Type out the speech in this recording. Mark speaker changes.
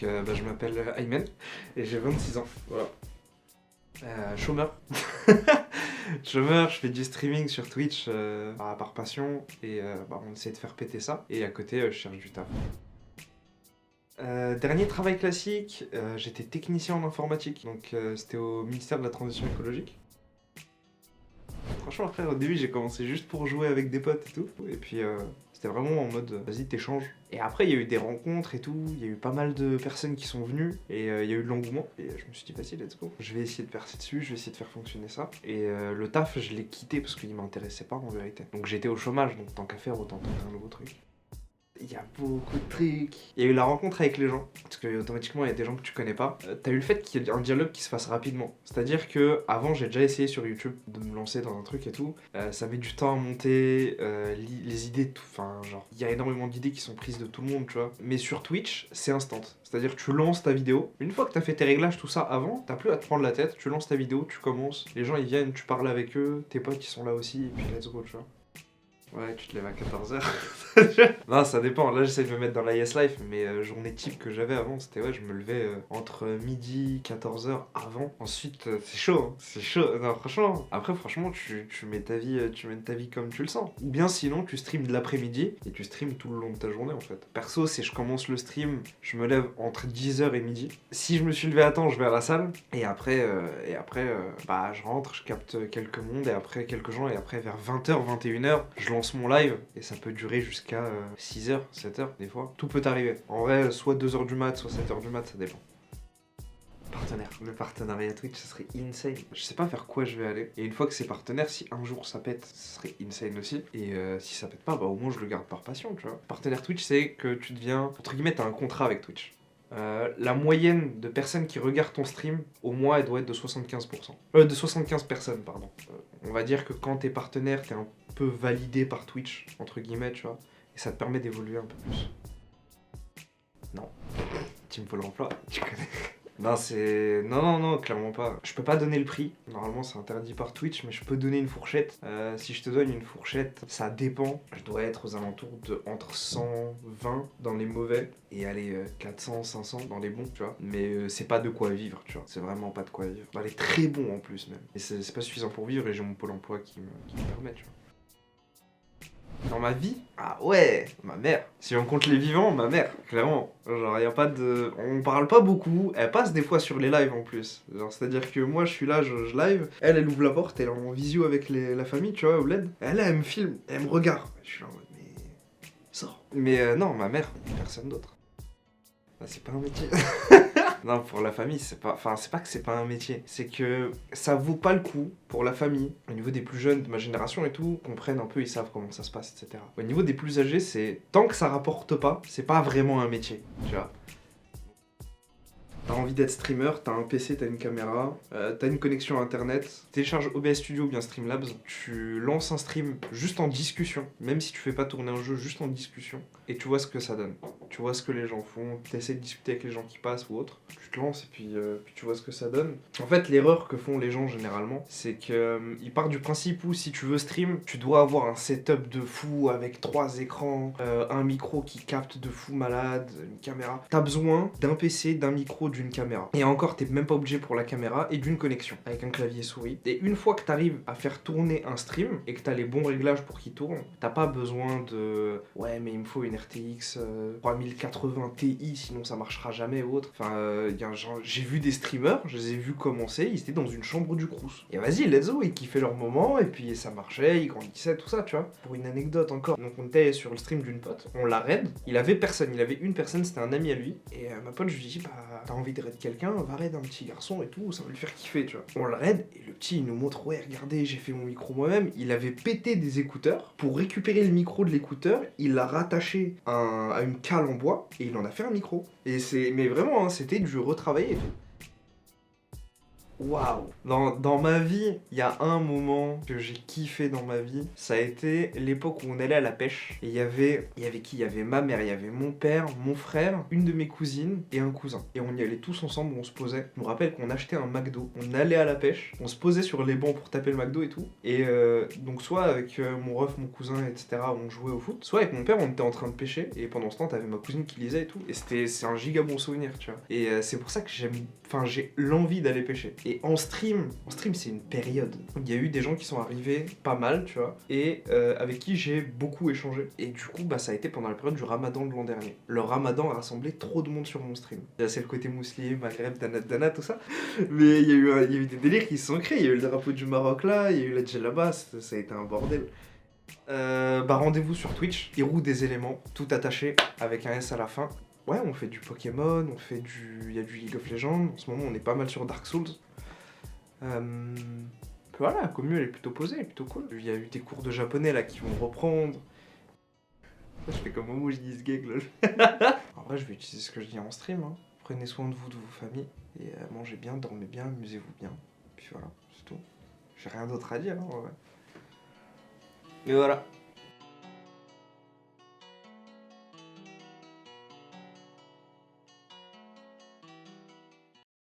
Speaker 1: Je m'appelle Aymen et j'ai 26 ans. Voilà. Chômeur. Chômeur, je fais du streaming sur Twitch par passion et on essaie de faire péter ça. Et à côté, je cherche du taf. Dernier travail classique, j'étais technicien en informatique, donc c'était au ministère de la Transition écologique. Franchement, frère, au début, j'ai commencé juste pour jouer avec des potes et tout. Et puis, c'était vraiment en mode, vas-y, t'échanges. Et après, il y a eu des rencontres et tout. Il y a eu pas mal de personnes qui sont venues. Et il y a eu de l'engouement. Et je me suis dit, vas-y, let's go. Je vais essayer de percer dessus, je vais essayer de faire fonctionner ça. Et le taf, je l'ai quitté parce qu'il m'intéressait pas en vérité. Donc j'étais au chômage, donc tant qu'à faire, autant tenter un nouveau truc. Il y a beaucoup de trucs. Il y a eu la rencontre avec les gens, parce que automatiquement il y a des gens que tu connais pas. T'as eu le fait qu'il y ait un dialogue qui se fasse rapidement. C'est-à-dire que avant j'ai déjà essayé sur YouTube de me lancer dans un truc et tout. Ça met du temps à monter, les idées, tout. Enfin, genre, il y a énormément d'idées qui sont prises de tout le monde, tu vois. Mais sur Twitch, c'est instant. C'est-à-dire que tu lances ta vidéo. Une fois que t'as fait tes réglages, tout ça avant, t'as plus à te prendre la tête. Tu lances ta vidéo, tu commences. Les gens ils viennent, tu parles avec eux, tes potes ils sont là aussi, et puis let's go, tu vois. Ouais, tu te lèves à 14h. Non, ça dépend. Là, j'essaie de me mettre dans la Yes Life, mais journée type que j'avais avant, c'était ouais, je me levais entre midi 14h avant. Ensuite, c'est chaud, hein. C'est chaud. Non, franchement. Après, franchement, tu mets ta vie comme tu le sens. Ou bien sinon, tu streams de l'après-midi et tu streams tout le long de ta journée en fait. Perso, si je commence le stream, je me lève entre 10h et midi. Si je me suis levé à temps, je vais à la salle. Et après, je rentre, je capte quelques mondes et après quelques gens. Et après, vers 20h, 21h, je lance mon live et ça peut durer jusqu'à 6h, 7h des fois. Tout peut arriver. En vrai, soit 2h du mat, soit 7h du mat, ça dépend. Partenaire. Le partenariat Twitch, ça serait insane. Je sais pas vers quoi je vais aller. Et une fois que c'est partenaire, si un jour ça pète, ça serait insane aussi. Et si ça pète pas, au moins je le garde par passion, tu vois. Partenaire Twitch, c'est que tu deviens, entre guillemets, t'as un contrat avec Twitch. La moyenne de personnes qui regardent ton stream, au mois, elle doit être de 75%. De 75 personnes, pardon. On va dire que quand t'es partenaire, t'es un peu validé par Twitch, entre guillemets, tu vois. Et ça te permet d'évoluer un peu plus. Non. Team Pôle emploi, tu connais. Non, Non, clairement pas. Je peux pas donner le prix. Normalement, c'est interdit par Twitch, mais je peux donner une fourchette. Si je te donne une fourchette, ça dépend. Je dois être aux alentours de entre 120 dans les mauvais et aller 400, 500 dans les bons, tu vois. Mais c'est pas de quoi vivre, tu vois. C'est vraiment pas de quoi vivre. Dans les très bons en plus, même. Et c'est pas suffisant pour vivre et j'ai mon Pôle emploi qui me permet, tu vois. Dans ma vie? Ah ouais, ma mère. Si on compte les vivants, ma mère, clairement. Genre, y a pas de... On parle pas beaucoup, elle passe des fois sur les lives en plus. Genre, c'est-à-dire que moi, je suis là, je live, elle ouvre la porte, elle est en visio avec la famille, tu vois, ou l'aide. Elle me filme, elle me regarde. Je suis là en mode, mais... Sors. Mais non, ma mère, personne d'autre. Bah, c'est pas un métier. Non, pour la famille, c'est pas que c'est pas un métier, c'est que ça vaut pas le coup pour la famille. Au niveau des plus jeunes de ma génération et tout, comprennent un peu, ils savent comment ça se passe, etc. Au niveau des plus âgés, c'est tant que ça rapporte pas, c'est pas vraiment un métier, tu vois. T'as envie d'être streamer, t'as un PC, t'as une caméra, t'as une connexion internet, télécharge OBS Studio ou bien Streamlabs, tu lances un stream juste en discussion, même si tu fais pas tourner un jeu, juste en discussion, et tu vois ce que ça donne. Tu vois ce que les gens font, t'essaies de discuter avec les gens qui passent ou autre, tu te lances et puis tu vois ce que ça donne. En fait, l'erreur que font les gens généralement, c'est qu'ils partent du principe où si tu veux stream, tu dois avoir un setup de fou avec 3 écrans, un micro qui capte de fou malade, une caméra. T'as besoin d'un PC, d'un micro, d'une caméra. Et encore, t'es même pas obligé pour la caméra et d'une connexion avec un clavier souris. Et une fois que t'arrives à faire tourner un stream et que t'as les bons réglages pour qu'il tourne, t'as pas besoin de ouais, mais il me faut une RTX 3080 Ti, sinon ça marchera jamais ou autre. Enfin, j'ai vu des streamers, je les ai vus commencer, ils étaient dans une chambre du Crous. Et vas-y, let's go, ils kiffaient leur moment et puis ça marchait, ils grandissaient, tout ça, tu vois. Pour une anecdote encore, donc on était sur le stream d'une pote, on l'a raid, il avait personne, il avait une personne, c'était un ami à lui, et ma pote, je lui dis, t'as envie de raid quelqu'un, va raid un petit garçon et tout, ça va lui faire kiffer, tu vois. On le raid, et le petit, il nous montre, ouais, regardez, j'ai fait mon micro moi-même, il avait pété des écouteurs, pour récupérer le micro de l'écouteur, il l'a rattaché à une cale en bois, et il en a fait un micro. Mais vraiment, hein, c'était du retravaillé et tout. Waouh! Dans ma vie, il y a un moment que j'ai kiffé dans ma vie, ça a été l'époque où on allait à la pêche. Et il y avait qui? Il y avait ma mère, il y avait mon père, mon frère, une de mes cousines et un cousin. Et on y allait tous ensemble, on se posait. Je me rappelle qu'on achetait un McDo, on allait à la pêche, on se posait sur les bancs pour taper le McDo et tout. Et donc soit avec mon ref, mon cousin, etc., on jouait au foot, soit avec mon père, on était en train de pêcher. Et pendant ce temps, t'avais ma cousine qui lisait et tout. Et c'est un giga bon souvenir, tu vois. Et c'est pour ça que j'ai l'envie d'aller pêcher. Et en stream c'est une période. Il y a eu des gens qui sont arrivés pas mal, tu vois, et avec qui j'ai beaucoup échangé. Et du coup, bah ça a été pendant la période du Ramadan de l'an dernier. Le Ramadan a rassemblé trop de monde sur mon stream. Là, c'est le côté mouslier, Maghreb, Dana, tout ça. Mais il y a eu des délires qui se sont créés. Il y a eu le drapeau du Maroc là, il y a eu la djellaba, ça a été un bordel. Bah rendez-vous sur Twitch, Hirou des éléments, tout attaché avec un S à la fin. Ouais, on fait du Pokémon, il y a du League of Legends. En ce moment, on est pas mal sur Dark Souls. Voilà, la commu elle est plutôt posée, elle est plutôt cool. Il y a eu des cours de japonais là qui vont reprendre. Je fais comme Momo, je dis ce gag lol. En vrai, je vais utiliser ce que je dis en stream. Hein. Prenez soin de vous, de vos familles. Et mangez bien, dormez bien, amusez-vous bien. Puis voilà, c'est tout. J'ai rien d'autre à dire. Hein, ouais. Et voilà.